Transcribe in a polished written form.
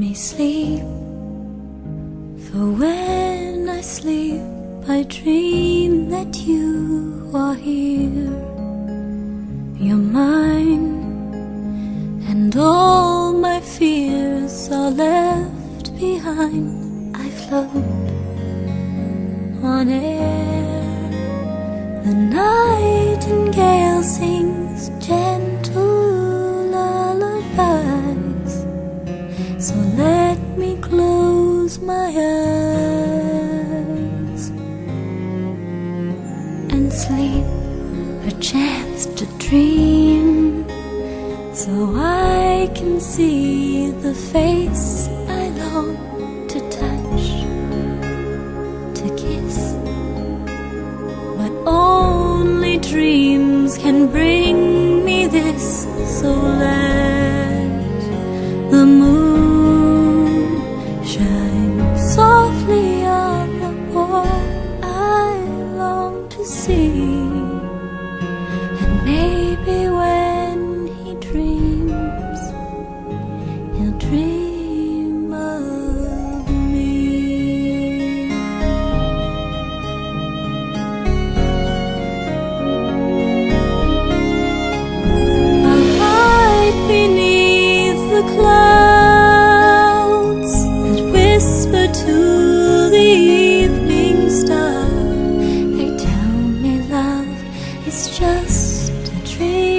me sleep, for when I sleep I dream that you are here. You're mine, and all my fears are left behind. I float on air. The nightingale sings gentle lullabies, so let me close my eyes and sleep, perchance to dream, so I can see the face I long to touch, to kiss. But only dreams can bring me this, so let the moon shine softly on the boy I long to see. And maybe when he dreams, he'll dream of me. I'll hide beneath the clouds that whisper to the evening star. They tell me love is just a dream.